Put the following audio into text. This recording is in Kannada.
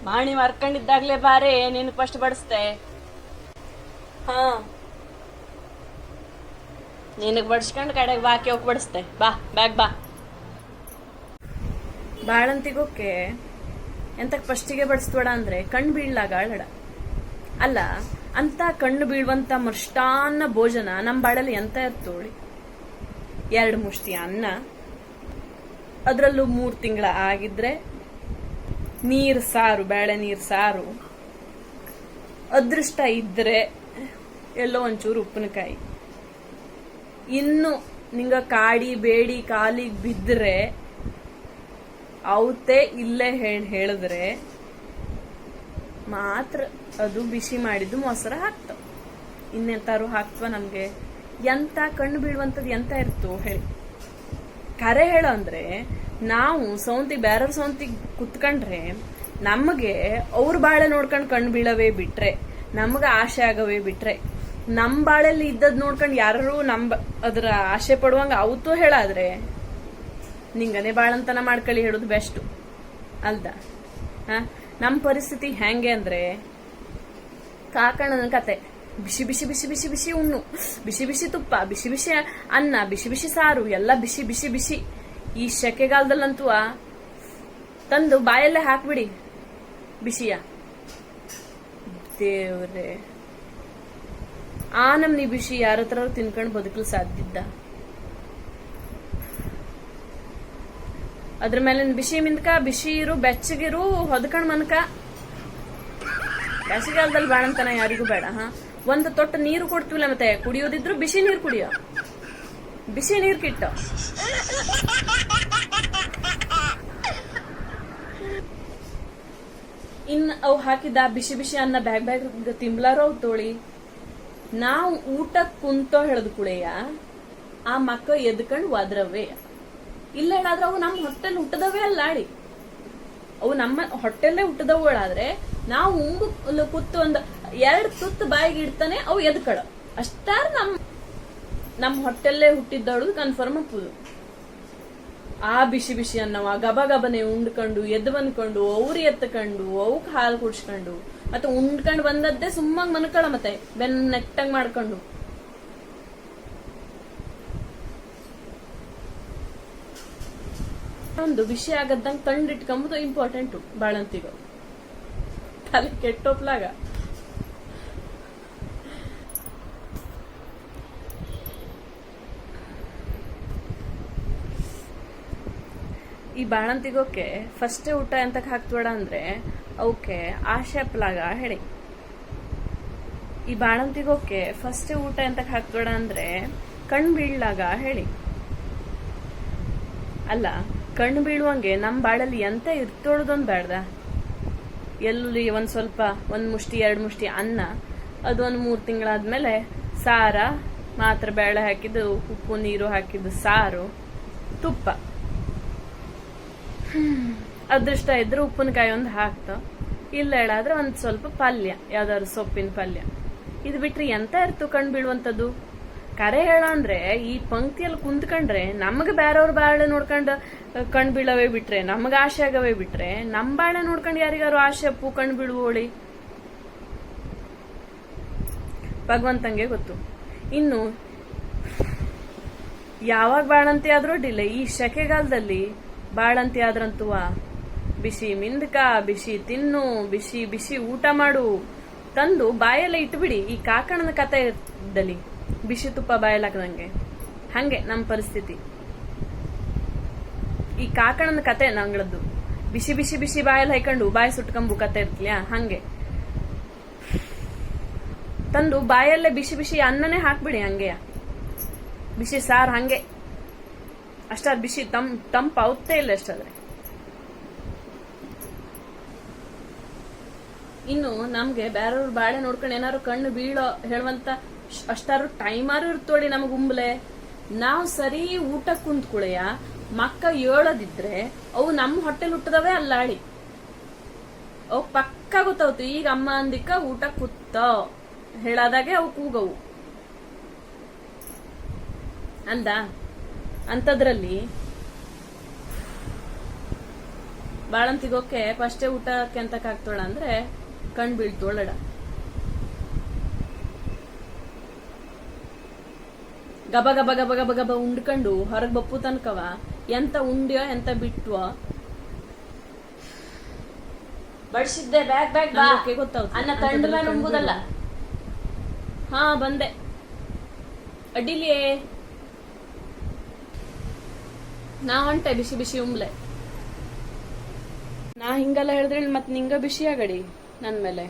ಮಾಣಿ ಮರ್ಕೊಂಡಿದ್ದಾಗ್ಲೇ ಬಾರೆ ನೀನು ಫಸ್ಟ್ ಬಡಿಸ್ತೆ. ಹಾ, ನಿನಗ್ ಬಡ್ಸ್ಕೊಂಡ್ ಕಡೆಗೆ ಬಾಕಿ ಹೋಗಿ ಬಡಿಸ್ತೆ. ಬಾ ಬ್ಯಾಗ್ ಬಾ. ಬಾಳಂತಿಗೋಕೆ ಎಂತಕ್ ಫಸ್ಟಿಗೆ ಬಡಿಸ್ಬೇಡ ಅಂದ್ರೆ ಕಣ್ಣು ಬೀಳ್ಲಾಗ ಅಳಡ ಅಲ್ಲ ಅಂತ ಕಣ್ಣು ಬೀಳುವಂತ ಮೃಷ್ಟಾನ್ನ ಭೋಜನ ನಮ್ ಬಾಳಲ್ಲಿ ಎಂತ ಇರ್ತೋಳಿ. 2 ಮುಷ್ಟಿ ಅನ್ನ, ಅದ್ರಲ್ಲೂ 3 ತಿಂಗಳ ಆಗಿದ್ರೆ ನೀರ್ ಸಾರು, ಬೇಳೆ ನೀರ್ ಸಾರು, ಅದೃಷ್ಟ ಇದ್ರೆ ಎಲ್ಲೋ ಒಂಚೂರು ಉಪ್ಪಿನಕಾಯಿ. ಇನ್ನು ನಿಂಗ ಕಾಡಿ ಬೇಡಿ ಕಾಲಿಗೆ ಬಿದ್ರೆ ಅವತ್ತೆ ಇಲ್ಲೇ ಹೇಳಿದ್ರೆ ಮಾತ್ರ ಅದು ಬಿಸಿ ಮಾಡಿದ್ದು ಮೊಸರ ಹಾಕ್ತಾವ. ಇನ್ನೆಂತಾರು ಹಾಕ್ತವ ನಮ್ಗೆ? ಎಂತ ಕಣ್ಣು ಬೀಳುವಂತದ್ದು ಎಂತ ಇರ್ತೋ ಹೇಳಿ. ಕರೆ ಹೇಳೋ ಅಂದ್ರೆ ನಾವು ಬೇರೆಯವ್ರ ಸೌಂತಿಗೆ ಕುತ್ಕೊಂಡ್ರೆ ನಮಗೆ ಅವ್ರ ಬಾಳೆ ನೋಡ್ಕೊಂಡ್ ಕಣ್ಣು ಬೀಳವೇ ಬಿಟ್ರೆ, ನಮ್ಗ ಆಸೆ ಆಗವೇ ಬಿಟ್ರೆ, ನಮ್ ಬಾಳೆಲ್ಲಿ ಇದ್ದದ್ ನೋಡ್ಕೊಂಡ್ ಯಾರು ಅದ್ರ ಆಸೆ ಪಡುವಂಗ ಅವತ್ತು ಹೇಳಾದ್ರೆ ನಿಂಗನೆ ಬಾಳಂತನ ಮಾಡ್ಕೊಳ್ಳಿ ಹೇಳೋದು ಬೆಸ್ಟ್ ಅಲ್ದ? ನಮ್ ಪರಿಸ್ಥಿತಿ ಹೆಂಗೆ ಅಂದ್ರೆ ಕಾಕಣ್ಣನ ಕತೆ. ಬಿಸಿ ಬಿಸಿ ಬಿಸಿ ಬಿಸಿ ಬಿಸಿ ಉಣ್ಣು, ಬಿಸಿ ಬಿಸಿ ತುಪ್ಪ, ಬಿಸಿ ಬಿಸಿ ಅನ್ನ, ಬಿಸಿ ಬಿಸಿ ಸಾರು, ಎಲ್ಲ ಬಿಸಿ ಬಿಸಿ ಬಿಸಿ. ಈ ಸೆಕೆಗಾಲದಲ್ಲಂತೂ ತಂದು ಬಾಯಲ್ಲೇ ಹಾಕ್ಬಿಡಿ ಬಿಸಿಯ. ದೇವ್ರೆ, ಆ ನಮ್ನಿ ಬಿಸಿ ಯಾರ ಹತ್ರ ತಿನ್ಕೊಂಡು ಬದುಕಲು ಸಾಧ್ಯದ್ದ? ಅದ್ರ ಮೇಲೆ ಬಿಸಿ ಮಿಂದ್ಕ, ಬಿಸಿ ಇರು, ಬೆಚ್ಚಗಿರು, ಹೊದ್ಕೊಂಡ್ ಮನ್ಕ. ಬೇಸಿಗೆಗಾಲದಲ್ಲಿ ಬಾಳಂತನ ಯಾರಿಗೂ ಬೇಡ. ಒಂದು ತೊಟ್ಟು ನೀರು ಕೊಡ್ತೀವಿಲ್ಲ, ಮತ್ತೆ ಕುಡಿಯೋದಿದ್ರು ಬಿಸಿ ನೀರು ಕುಡಿಯೋ, ಬಿಸಿ ನೀರ್ ಕಿಟ್ಟ. ಇನ್ ಅವು ಹಾಕಿದ ಬಿಸಿ ಬಿಸಿ ಅನ್ನ ಬ್ಯಾಗ್ ತಿಂಬ್ಲಾರೋ ಅವ್ ತೋಳಿ. ನಾವು ಊಟ ಕುಂತೋ ಹೇಳದ್ ಕುಳೆಯ ಆ ಮಕ್ಕ ಎದ್ಕೊಂಡ್ ಒದ್ರವೇ ಇಲ್ಲ ಹೇಳಾದ್ರೆ ಅವು ನಮ್ಮ ಹೊಟ್ಟೆಲ್ ಹುಟ್ಟದವೇ ಅಲ್ಲಾಡಿ. ಅವು ನಮ್ಮ ಹೊಟ್ಟೆಲ್ಲೇ ಹುಟ್ಟದವುಗಳಾದ್ರೆ ನಾವು ಉಂಗು ಕುತ್ತು ಒಂದ್ 2 ತುತ್ತು ಬಾಯಿಗೆ ಇಡ್ತಾನೆ ಅವು ಎದ್ಕಳ. ಅಷ್ಟಾರ ನಮ್ ಹೊಟ್ಟೆಲ್ಲೇ ಹುಟ್ಟಿದ್ದವಳು ಕನ್ಫರ್ಮ್ ಅಪ್ಪುದು. ಆ ಬಿಸಿ ಬಿಸಿ ಅನ್ನವ ಗಬ ಗಬನೆ ಉಂಡ್ಕೊಂಡು ಎದ್ದು ಬಂದ್ಕೊಂಡು ಅವ್ರಿ ಎತ್ತಕೊಂಡು ಅವಕ್ ಹಾಲು ಕುಡ್ಸ್ಕೊಂಡು ಮತ್ತೆ ಉಂಡ್ಕೊಂಡ್ ಬಂದದ್ದೇ ಸುಮ್ಮಾಗ ಮನ್ಕಳ, ಮತ್ತೆ ಬೆನ್ನ ನೆಟ್ಟಂಗ್ ಮಾಡ್ಕೊಂಡು. ಒಂದು ವಿಷಯ ಆಗದ್ದಂಗ ತಂಡಿಟ್ಕೊಂಬುದು ಇಂಪಾರ್ಟೆಂಟ್ ಬಾಳಂತಿಗ. ತಲೆ ಕೆಟ್ಟೋಪ್ಲಾಗ ಈ ಬಾಣಂತಿಗೋಕೆ ಫಸ್ಟ್ ಊಟ ಎಂತಕ್ ಹಾಕ್ಬೇಡ ಅಂದ್ರೆ ಅವಕ್ಕೆ ಆಶೆ ಪ್ಲಾಗ ಹೇಳಿ. ಈ ಬಾಣಂತಿಗೋಕೆ ಫಸ್ಟ್ ಊಟ ಎಂತಕ್ ಹಾಕ್ಬೇಡ ಅಂದ್ರೆ ಕಣ್ ಬೀಳ್ಲಾಗ ಹೇಳಿ. ಅಲ್ಲ, ಕಣ್ಣು ಬೀಳುವಂಗೆ ನಮ್ ಬಾಳಲ್ಲಿ ಎಂತ ಇರ್ತೋಳದೊಂದ್ ಬೇಡ್ದ? ಎಲ್ಲಿ ಒಂದ್ ಸ್ವಲ್ಪ 1 ಮುಷ್ಟಿ 2 ಮುಷ್ಟಿ ಅನ್ನ, ಅದು 3 ತಿಂಗಳಾದ್ಮೇಲೆ ಸಾರ ಮಾತ್ರ, ಬೇಳೆ ಹಾಕಿದ್ದು, ಉಪ್ಪು ನೀರು ಹಾಕಿದ್ದು ಸಾರು, ತುಪ್ಪ. ಅದೃಷ್ಟ ಇದ್ರೆ ಉಪ್ಪಿನಕಾಯಿ ಒಂದು ಹಾಕ್ತ, ಇಲ್ಲ ಹೇಳಾದ್ರೆ ಒಂದ್ ಸ್ವಲ್ಪ ಪಲ್ಯ, ಯಾವ್ದಾದ್ರು ಸೊಪ್ಪಿನ ಪಲ್ಯ. ಇದು ಬಿಟ್ರಿ ಎಂತ ಇರ್ತು ಕಣ್ ಬೀಳುವಂತದ್ದು? ಕರೆ ಹೇಳ ಅಂದ್ರೆ ಈ ಪಂಕ್ತಿಯಲ್ಲಿ ಕುಂತ್ಕೊಂಡ್ರೆ ನಮಗ ಬೇರೆಯವ್ರ ಬಾಳೆ ನೋಡ್ಕೊಂಡ್ ಕಣ್ ಬೀಳವೇ ಬಿಟ್ರೆ, ನಮಗ ಆಸೆ ಆಗವೇ ಬಿಟ್ರೆ, ನಮ್ ಬಾಳೆ ನೋಡ್ಕೊಂಡ್ ಯಾರಿಗಾರು ಆಸೆ ಅಪ್ಪು ಕಣ್ ಬೀಳುವೋಳಿ ಭಗವಂತಂಗೆ ಗೊತ್ತು. ಇನ್ನು ಯಾವಾಗ ಬಾಳಂತಿ ಆದ್ರೂ ಅಡ್ಡಿಲ್ಲ, ಈ ಸೆಕೆಗಾಲದಲ್ಲಿ ಬಾಳಂತಿ ಆದ್ರಂತೂ ಬಿಸಿ ಮಿಂದಕ, ಬಿಸಿ ತಿನ್ನು, ಬಿಸಿ ಬಿಸಿ ಊಟ ಮಾಡು ತಂದು ಬಾಯೆಲ್ಲ ಇಟ್ಬಿಡಿ. ಈ ಕಾಕಣ್ಣನ ಕತೆ ಇದ್ದಲ್ಲಿ ಬಿಸಿ ತುಪ್ಪ ಬಾಯಲ್ಲಿ ಹಾಕದಂಗೆ ಹಂಗೆ ನಮ್ ಪರಿಸ್ಥಿತಿ. ಈ ಕಾಕಣ್ಣನ ಕತೆ ನಂಗಳದ್ದು ಬಿಸಿ ಬಿಸಿ ಬಿಸಿ ಬಾಯಲ್ಲಿ ಹಾಕೊಂಡು ಬಾಯಿ ಸುಟ್ಕೊಂಬು ಕತೆ ಇರ್ತಿಲ್ಯಾ, ಹಂಗೆ ತಂದು ಬಾಯಲ್ಲೇ ಬಿಸಿ ಬಿಸಿ ಅನ್ನನೇ ಹಾಕ್ಬಿಡಿ. ಹಂಗೆ ಬಿಸಿ ಸಾರು ಹಂಗೆ ಅಷ್ಟಾದ್ ಬಿಸಿ ತಂಪ ಅವತ್ತೇ ಇಲ್ಲ ಅಷ್ಟಾದ್ರೆ. ಇನ್ನು ನಮ್ಗೆ ಬೇರೆಯವ್ರ ಬಾಳೆ ನೋಡ್ಕೊಂಡು ಏನಾರು ಕಣ್ಣು ಬೀಳೋ ಹೇಳುವಂತ ಅಷ್ಟಾರು ಟೈಮಾರು ಇರ್ತೋಳಿ ನಮಗ್ ಉಂಬ್ಲೆ. ನಾವ್ ಸರಿ ಊಟ ಕುಂತ್ಕುಳೆಯ ಮಕ್ಕ ಹೇಳೋದಿದ್ರೆ ಅವು ನಮ್ ಹೊಟ್ಟೆಲ್ ಹುಟ್ಟದವೇ ಅಲ್ಲಾಡಿ. ಅವ್ ಪಕ್ಕ ಗೊತ್ತಾವ್ತು ಈಗ ಅಮ್ಮ ಅಂದಿಕ್ಕ ಊಟ ಕೂತ ಹೇಳಾದಾಗೆ ಅವು ಕೂಗವು ಅಂದ. ಅಂತದ್ರಲ್ಲಿ ಬಾಳಂತಿಗೋಕೆ ಫಸ್ಟೇ ಊಟಕ್ಕೆ ಅಂತ ಹಾಕ್ತೋಳ ಅಂದ್ರೆ ಕಣ್ ಬೀಳ್ತೋಳಡ. ಗಬ ಗಬ ಗಬ ಗಬ ಗಬ ಉಂಡ್ಕೊಂಡು ಹೊರಗ್ ಬಪ್ಪು ತನಕವ ಎಂತ ಉಂಡ್ಯೋ ಎಂತ ಬಿಟ್ವೋ ಬಡ್ಸಿದ್ದೆ ಬ್ಯಾಗ್ ಬ್ಯಾಗ್ ಬಾ ಗೊತ್ತಾಗುತ್ತೆ. ಅನ್ನ ತಂಡ ಮೇಲೆ ನುಂಗುದಲ್ಲ. ಹಾ ಬಂದೆ ಅಡ್ಡಿಲಿಯೇ ನಾ ಹೊಂಟೆ ಬಿಸಿ ಬಿಸಿ ಉಂಬ್ಲೆ. ನಾ ಹಿಂಗೆಲ್ಲ ಹೇಳಿದ್ರೆ ಮತ್ ನಿಂಗ ಬಿಸಿ ಆಗಡಿ ನನ್ ಮೇಲೆ.